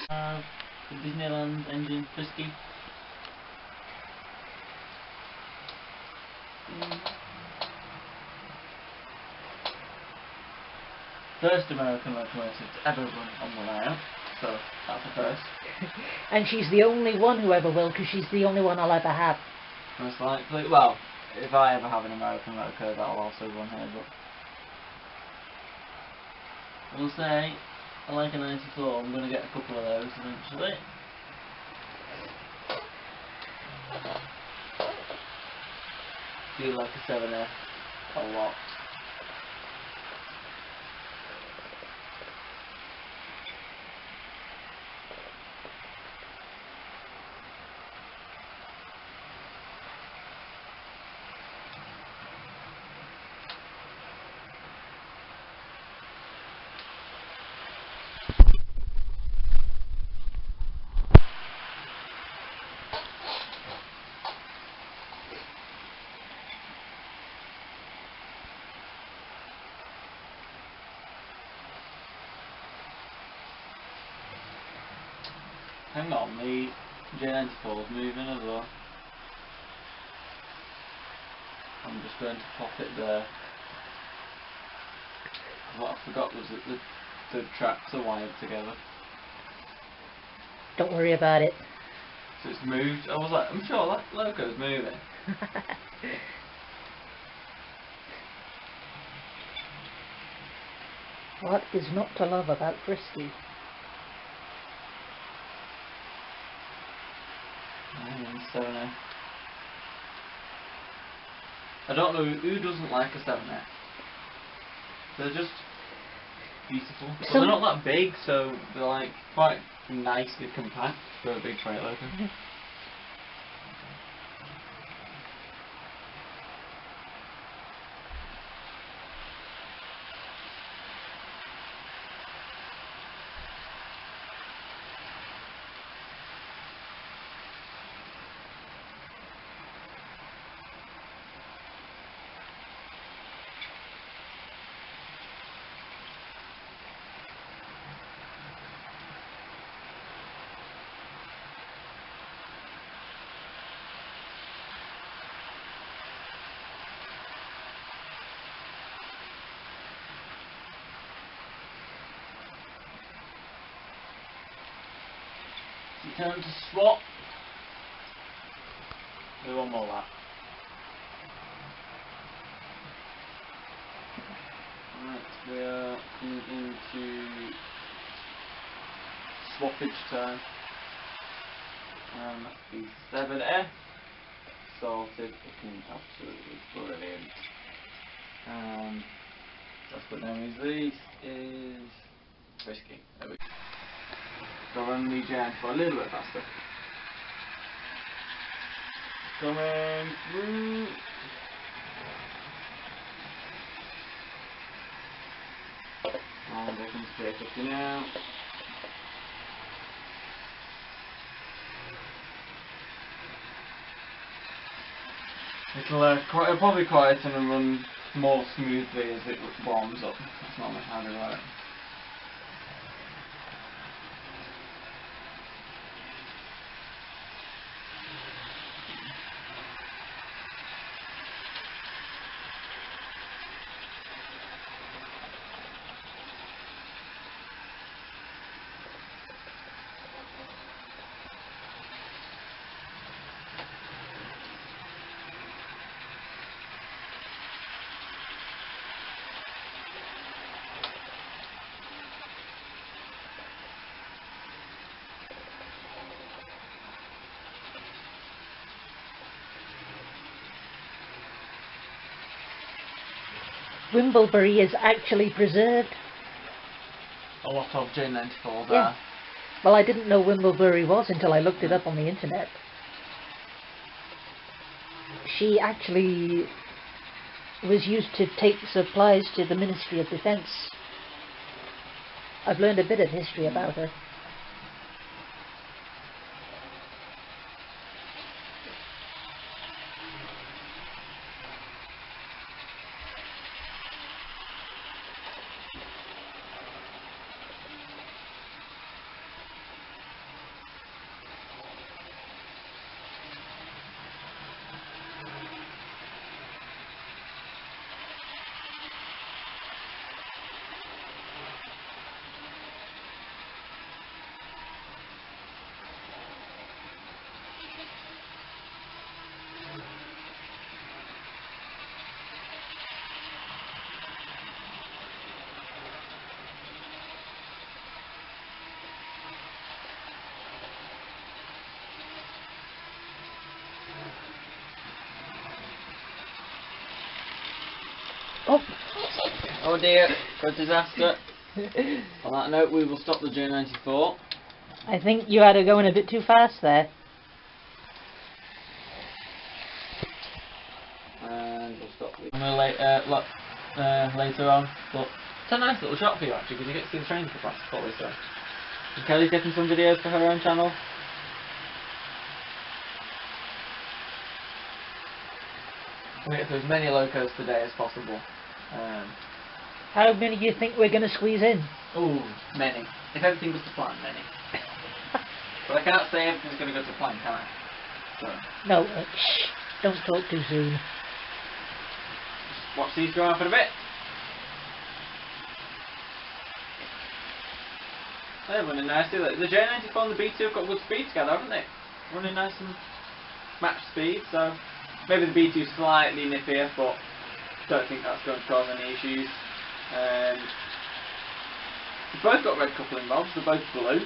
The Disneyland engine Frisky. First American locomotive to ever run on the rail, so that's a first. And she's the only one who ever will, because she's the only one I'll ever have. Most likely. Well, if I ever have an American loco, that'll also run here, but we'll say I like a 94. I'm going to get a couple of those eventually. Do like a 7F a lot. Hang on, the J94 is moving as well. I'm just going to pop it there. What I forgot was that the tracks are wired together. Don't worry about it. So it's moved. I was like, I'm sure that loco's moving. What is not to love about Frisky? So I don't know who doesn't like a 7F. They're just beautiful. Well, they're not that big, so they're like quite nicely compact for a big freight loco. Time to swap. Do one more lap. Right, we are coming into swappage time. The 7F sorted, looking absolutely brilliant. That's what name is. This is Frisky. There we go. So run the Jan for a little bit faster. Coming through. And there comes J50 now. It'll probably quieten and run more smoothly as it warms up. That's normally how they work. Wimblebury is actually preserved. A lot of J94s Yeah. are. Well, I didn't know Wimblebury was until I looked it up on the internet. She actually was used to take supplies to the Ministry of Defence. I've learned a bit of history about her. Oh. Oh dear, good disaster. On that note, we will stop the J94. I think you had it going a bit too fast there. And we'll stop it. Later on, but it's a nice little shot for you actually, because you get to see the train for past fully, so. And Kelly's getting some videos for her own channel. We'll get through as many locos today as possible. How many do you think we're going to squeeze in? Ooh, many. If everything goes to plan, many. But I can't say everything's going to go to plan, can I? So. No, shh, don't talk too soon. Just watch these go on for a bit. They're running nicely. The J94 and the B2 have got good speed together, haven't they? Running nice and match speed, so maybe the B2's slightly nippier, but don't think that's going to cause any issues. They've both got red coupling rods, they're both blue.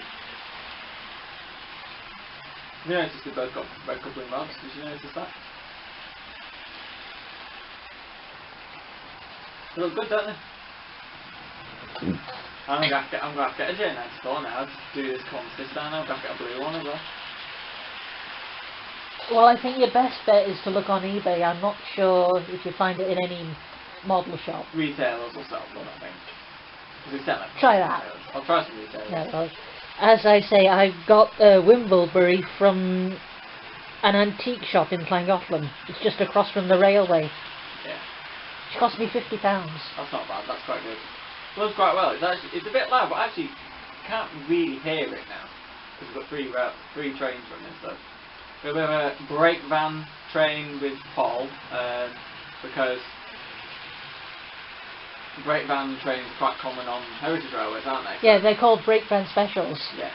You noticed they've both got red coupling rods, did you notice that? They look good, don't they? I'm going to have to get a J94 now to do this contest down. I'm going to have to get a blue one as well. Well, I think your best bet is to look on eBay. I'm not sure if you find it in any model shop. Retailers will sell one, I think. Because they sell them. Try that. I'll try some retailers. Yeah, well, as I say, I got Wimblebury from an antique shop in Llangollen. It's just across from the railway. Yeah. It cost me £50. That's not bad, that's quite good. It runs quite well. It's a bit loud, but actually you can't really hear it now. Because we've got three trains running, so. We have a brake van train with Paul, because brake van trains are quite common on heritage railways, aren't they? Yeah, they're called brake van specials. Yeah.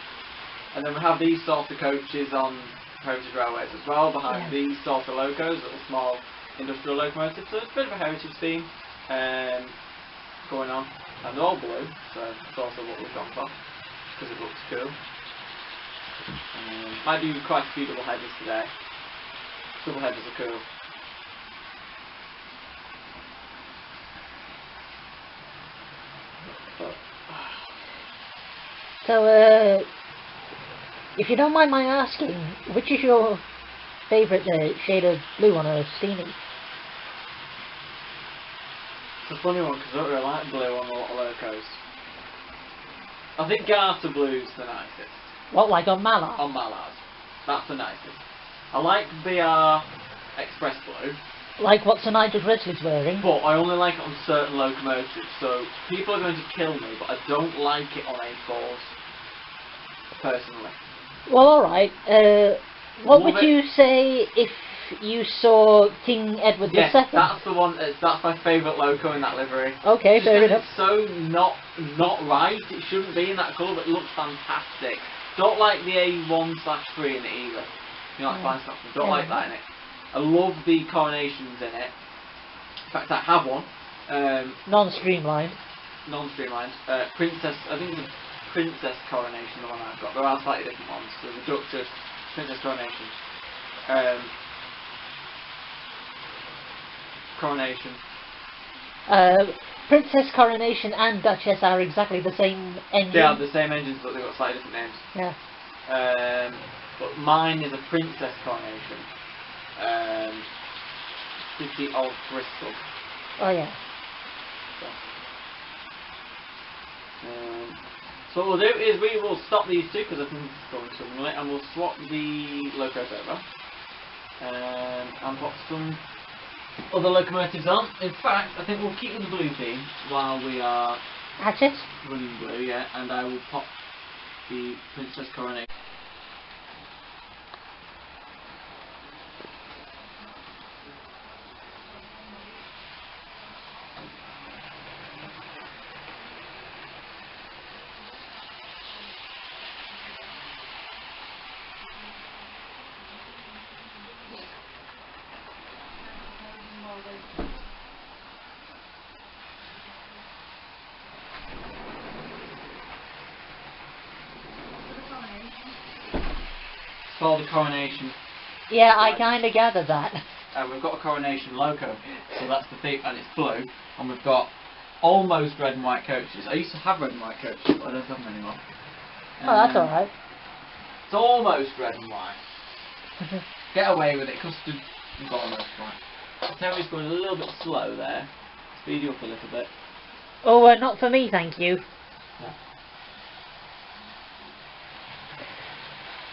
And then we have these sort of coaches on heritage railways as well, behind these sort of locos, little small industrial locomotives. So it's a bit of a heritage theme going on. And they're all blue, so it's also what we've gone for, because it looks cool. Might do quite a few double headers today. Double headers are cool. So, if you don't mind my asking, which is your favourite shade of blue on a Steenie? It's a funny one because I don't really like blue on a lot of locos. I think Garter blue's the nicest. What, like on Mallard? On Mallard. That's the nicest. I like BR Express blue. Like what Sir Nigel Grizzly's wearing? But I only like it on certain locomotives, so people are going to kill me, but I don't like it on A4s. Personally. Well, alright. What Love would you say if you saw King Edward II? That's the one. That's my favourite loco in that livery. Okay, fair enough. It's so not right. It shouldn't be in that colour, but it looks fantastic. Don't like the A1/3 in it either. You know, like fine stuff. Don't like that in it. I love the coronations in it. In fact, I have one. Non-streamlined. Non-streamlined. Princess. I think it's a Princess coronation. The one I've got. There are slightly different ones. There's a Duchess, Princess coronation. Coronation. Princess Coronation and Duchess are exactly the same engine. They are the same engines, but they've got slightly different names. Yeah. But mine is a Princess Coronation. City of Bristol. Oh yeah. So what we'll do is we will stop these two because I think it's going somewhere, and we'll swap the locos over and put some other locomotives on. In fact, I think we'll keep with the blue theme while we are That's it. running blue, yeah, and I will pop the Princess Coronation. For the coronation. Yeah, I kind of gathered that. We've got a coronation loco. So that's the thing, and it's blue. And we've got almost red and white coaches. I used to have red and white coaches, but I don't have them anymore. Oh, that's alright. It's almost red and white. Get away with it. Custard is almost white. Terry's going a little bit slow there. Speed you up a little bit. Oh, not for me, thank you. Yeah.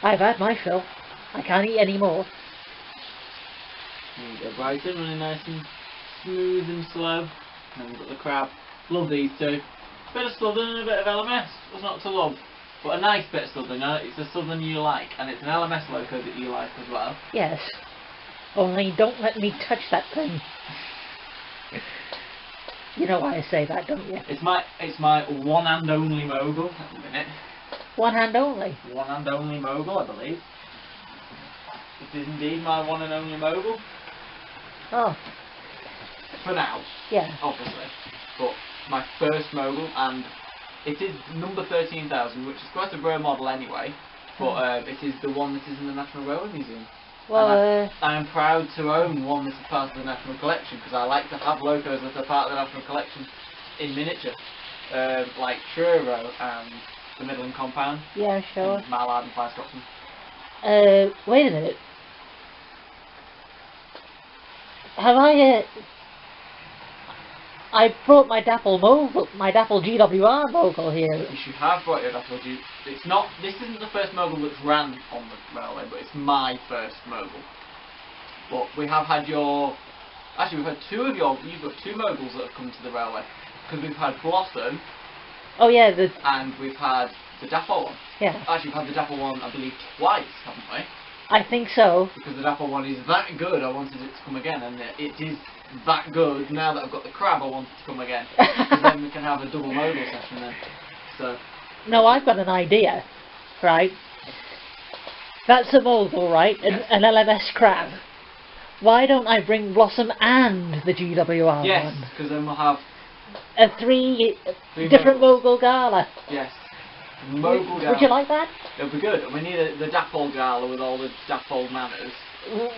I've had my fill. I can't eat any more. There we go, Brighton, running nice and smooth and slow. And then we've got the crab. Love these two. Bit of southern and a bit of LMS. What's not to love? But a nice bit of southern. It's a southern you like, and it's an LMS loco that you like as well. Yes. Only don't let me touch that thing. You know why I say that, don't you? It's my one and only mogul at the minute. One hand only? One and only mogul, I believe. It is indeed my one and only mogul. Oh. For now. Yeah. Obviously. But my first mogul, and it is number 13,000, which is quite a rare model anyway. But it is the one that is in the National Railway Museum. Well, I am proud to own one that is part of the National Collection, because I like to have locos that are part of the National Collection in miniature. Like Truro and the Midland Compound. yeah, sure. And Mallard and Fly Scotsman. Wait a minute. Have I brought my Dapple GWR mogul here. You should have brought your Dapple G. It's not. This isn't the first mogul that's ran on the railway, but it's my first mogul. But we have had your. Actually, we've had two of your. You've got two moguls that have come to the railway, because we've had Blossom. Oh yeah, and we've had the Dapple one. Yeah. Actually, we've had the Dapple one, I believe, twice, haven't we? I think so. Because the Dapple one is that good, I wanted it to come again, and it is that good. Now that I've got the crab, I want it to come again. Because then we can have a double mogul session then. So. No, I've got an idea, right? That's a mogul, right? Yes. An LMS crab. Why don't I bring Blossom and the GWR Yes, one? because then we'll have Three different mogul gala. Yes. Mogul gala. Would you like that? It'll be good. We need the Dapple gala with all the Dapple manners.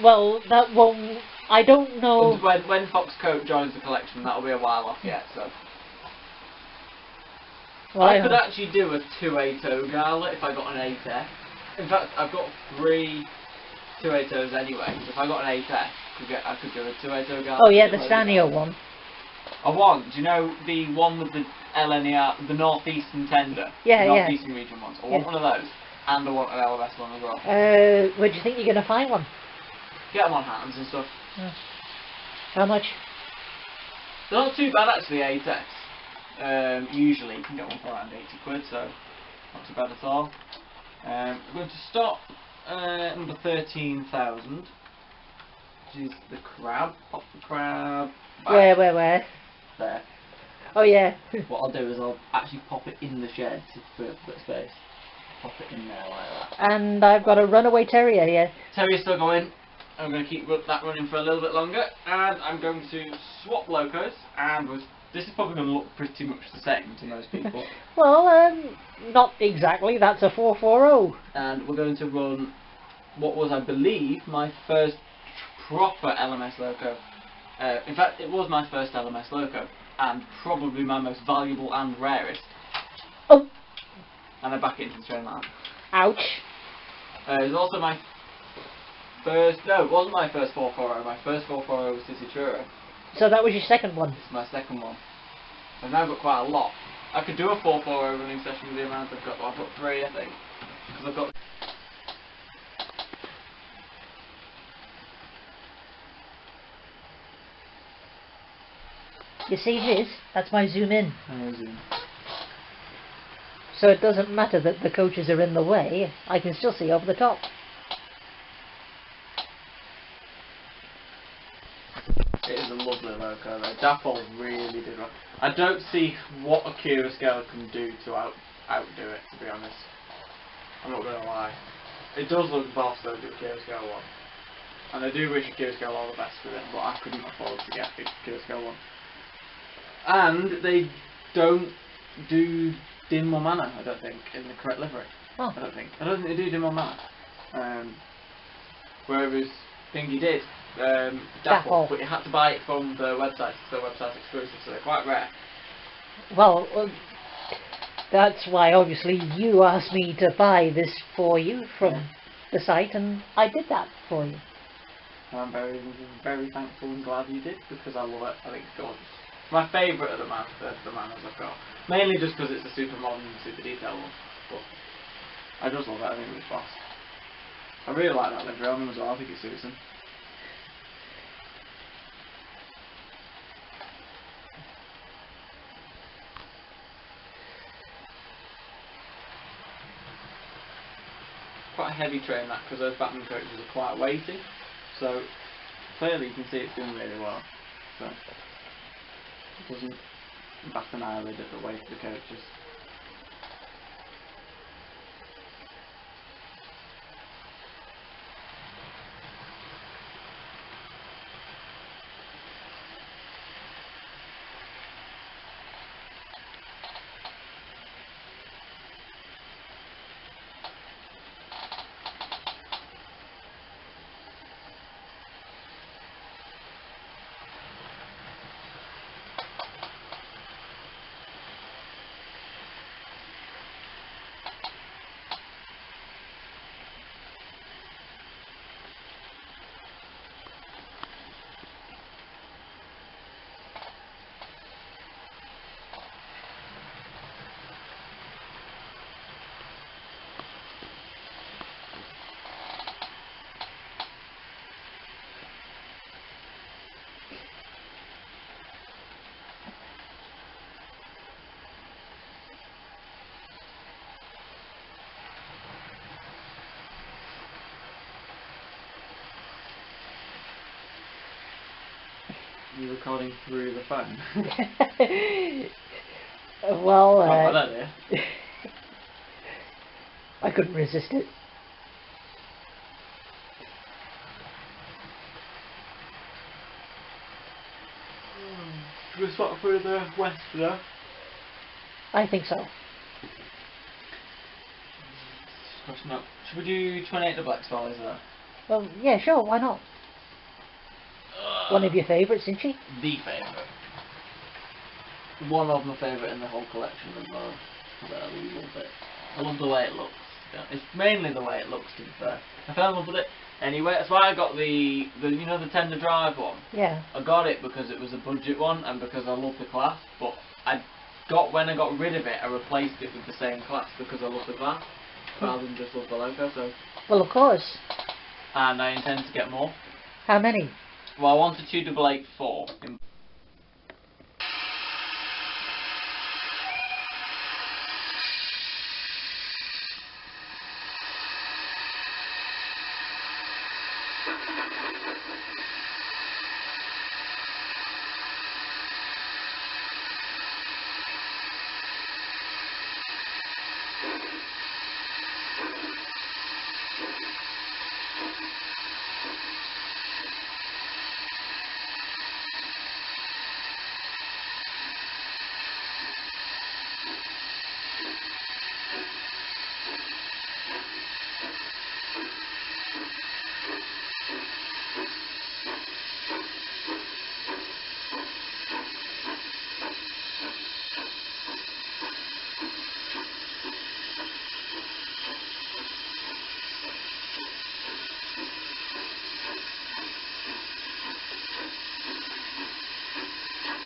Well, that won't. I don't know. And when Foxcoat joins the collection, that'll be a while off yet. So. Well, I could actually do a 280 gala if I got an 8F. In fact, I've got 3 280s anyway. So if I got an 8F, I could do a 280 gala. Oh yeah, the Stanio one. I want. Do you know the one with the LNER, the Northeastern Tender? Yeah, the yeah. Northeastern region ones. I want one of those, and I want an LMS one as well. Where do you think you're going to find one? Get them on hands and stuff. How much? They're not too bad actually, 8X. Usually you can get one for around 80 quid, so not too bad at all. We're going to stop number 13,000, which is the crab. Pop the crab. Back. Where? There. Oh yeah. What I'll do is I'll actually pop it in the shed for a bit of space. Pop it in there like that. And I've got a runaway terrier here. Terrier's still going. I'm going to keep that running for a little bit longer, and I'm going to swap locos, and this is probably going to look pretty much the same to most people. Well, not exactly. That's a 440. And we're going to run what was, I believe, my first proper LMS loco. In fact, it was my first LMS loco, and probably my most valuable and rarest. Oh! And I back it into the train line. Ouch. It was also my first. No, it wasn't my first 440. My first 440 was Sissy Truro. So that was your second one? It's my second one. I've now got quite a lot. I could do a 440 running session with the amount I've got, but I've got 3, I think. Because I've got. You see this? That's my zoom in. Zoom. So it doesn't matter that the coaches are in the way, I can still see over the top. It is a lovely loco though. Dapple really did well. I don't see what a Cura scale can do to outdo it, to be honest. I'm not going to lie. It does look boss though, the Cura scale one. And I do wish a Cura scale all the best with it, but I couldn't afford to get the Cura scale one. And they don't do dim or mana, I don't think, in the correct livery. Oh. I don't think they do dim or mana. Whereas Thingy did. Dapple, but you had to buy it from the website, so the website's exclusive, so they're quite rare. Well, that's why obviously you asked me to buy this for you from the site, and I did that for you. I'm very, very thankful and glad you did, because I love it. I think it's gorgeous. My favourite of the Manos I've got. Mainly just because it's a super modern, super detailed one. But I just love it. I think it was fast. I really like that livery on them as well. I think it suits them. Quite a heavy train that, because those Batman coaches are quite weighty. So clearly you can see it's doing really well. So it doesn't bat an eyelid at the weight of the coaches. You're recording through the phone? Well, Not bad idea. I couldn't resist it. Should we swap through the west now? I think so. Question up. Should we do 28 double XLs there? Well, yeah, sure, why not? One of your favourites, isn't she? The favourite. One of my favourite in the whole collection as well. I love it. I love the way it looks. Yeah, it's mainly the way it looks, to be fair. I fell in love with it anyway. That's why I got the the Tender Drive one. Yeah. I got it because it was a budget one and because I love the class. But when I got rid of it, I replaced it with the same class because I love the class rather than just love the logo. So. Well, of course. And I intend to get more. How many? Well, I wanted 2884.